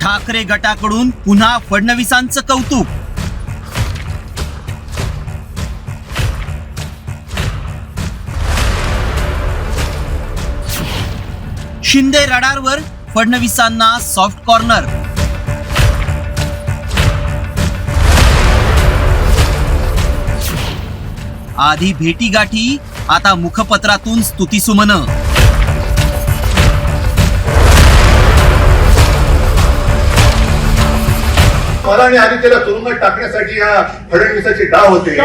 ठाकरे गटाकडून पुन्हा फडणवीसांचं कौतुक. शिंदे रडारवर, फडणवीसांना सॉफ्ट कॉर्नर. आधी भेटीगाठी, आता मुखपत्रातून स्तुतीसुमन. मला आणि आदित्यला तुरुंगात टाकण्यासाठी या फडणवीसाचे डाव होते.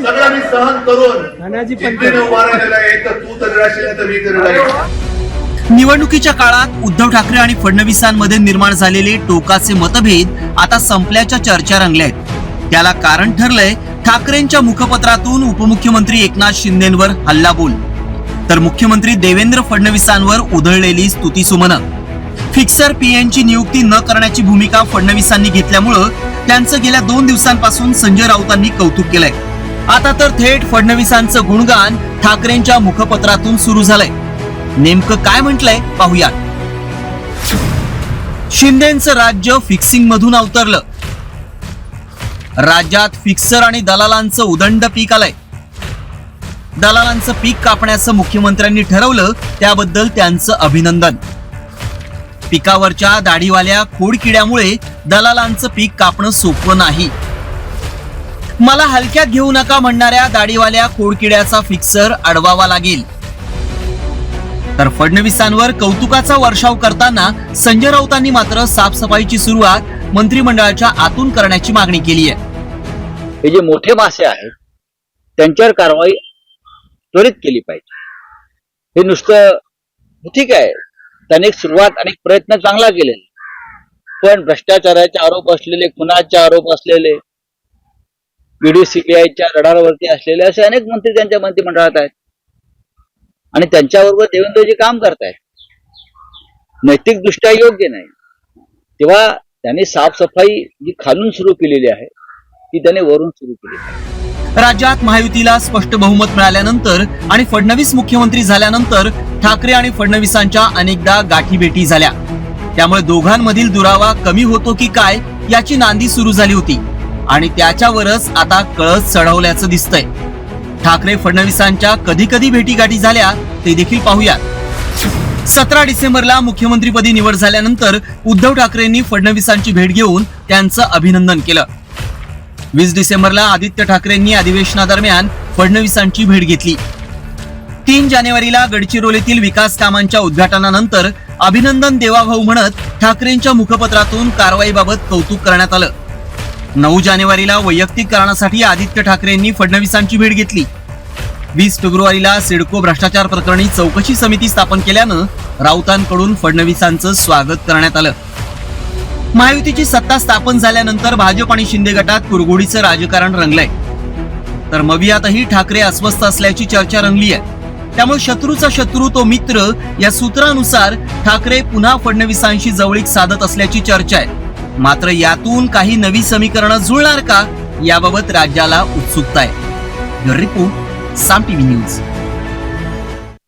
सगळं मी सहन करून जिद्दीने उभा राहिलेला आहे. तर तू तर राशील तर मी तर राहील. निवडणुकीच्या काळात उद्धव ठाकरे आणि फडणवीसांमध्ये निर्माण झालेले टोकाचे मतभेद आता संपल्याच्या चर्चा रंगल्या आहेत. त्याला कारण ठरलंय ठाकरेंच्या मुखपत्रातून उपमुख्यमंत्री एकनाथ शिंदेंवर हल्लाबोल, तर मुख्यमंत्री देवेंद्र फडणवीसांवर उधळलेली स्तुतीसुमन. फिक्सर पीएनची नियुक्ती न करण्याची भूमिका फडणवीसांनी घेतल्यामुळं त्यांचं गेल्या 2 दिवसांपासून संजय राऊतांनी कौतुक केलंय. आता तर थेट फडणवीसांचं गुणगान ठाकरेंच्या मुखपत्रातून सुरू झालंय. नेमकं काय म्हटलंय पाहूयात. शिंदेंचं राज्य फिक्सिंग मधून अवतरलं. राज्यात फिक्सर आणि दलालांचं उदंड पीक आलंय. दलालांचं पीक कापण्याचं मुख्यमंत्र्यांनी ठरवलं, त्याबद्दल त्यांचं अभिनंदन. पिकावरच्या दाढीवाल्या खोडकिड्यामुळे दलालांचं पीक कापणं सोपं नाही. मला हलक्यात घेऊ नका म्हणणाऱ्या दाढीवाल्या खोडकिड्याचा फिक्सर अडवावा लागेल. तर फडणवीसांवर कौतुकाचा वर्षाव करताना संजय राऊतांनी मात्र साफसफाईची सुरुवात मंत्रिमंडळाच्या आतून करण्याची मागणी केली आहे. हे जे मोठे मासे आहेत त्यांच्यावर कारवाई त्वरित केली पाहिजे. हे नुसतं ठीक आहे, त्याने सुरुवात अनेक प्रयत्न चांगला केले, पण भ्रष्टाचाराचे आरोप असलेले, खुनाचे आरोप असलेले, ईडी सीबीआयच्या रडारवरती असलेले असे अनेक मंत्री त्यांच्या मंत्रिमंडळात आहेत आणि त्यांच्याबरोबर देवेंद्रजी काम करतायत. नैतिक दृष्ट्या योग्य नाही. तेव्हा त्यांनी साफसफाई जी खालून सुरू केलेली आहे ती त्याने वरून सुरू केली आहे. राज्यात महायुतीला स्पष्ट बहुमत मिळाल्यानंतर आणि फडणवीस मुख्यमंत्री झाल्यानंतर ठाकरे आणि फडणवीसांच्या अनेकदा गाठीभेटी झाल्या. त्यामुळे दोघांमधील दुरावा कमी होतो की काय याची नांदी सुरू झाली होती आणि त्याच्यावरच आता कळस चढवल्याचं दिसतंय. ठाकरे फडणवीसांच्या कधी कधी भेटीगाठी झाल्या ते देखील पाहूयात. 17 डिसेंबरला मुख्यमंत्रीपदी निवड झाल्यानंतर उद्धव ठाकरेंनी फडणवीसांची भेट घेऊन त्यांचं अभिनंदन केलं. 20 डिसेंबरला आदित्य ठाकरेंनी अधिवेशनादरम्यान फडणवीसांची भेट घेतली. 3 जानेवारीला गडचिरोलीतील विकास कामांच्या उद्घाटनानंतर अभिनंदन देवाभाऊ म्हणत ठाकरेंच्या मुखपत्रातून कारवाईबाबत कौतुक करण्यात आलं. 9 जानेवारीला वैयक्तिक कारणासाठी आदित्य ठाकरेंनी फडणवीसांची भेट घेतली. 20 फेब्रुवारीला सिडको भ्रष्टाचार प्रकरणी चौकशी समिती स्थापन केल्यानं राऊतांकडून फडणवीसांचं स्वागत करण्यात आलं. महायुतीची सत्ता स्थापन झाल्यानंतर भाजप आणि शिंदे गटात कुरघोडीचं राजकारण रंगलंय. तर मवियातही ठाकरे अस्वस्थ असल्याची चर्चा रंगली आहे. त्यामुळे शत्रूचा शत्रू तो मित्र या सूत्रानुसार ठाकरे पुन्हा फडणवीसांशी जवळीक साधत असल्याची चर्चा आहे. मात्र यातून काही नवी समीकरणं जुळणार का याबाबत राज्याला उत्सुकता आहे. रिपोर्ट साम टीव्ही न्यूज.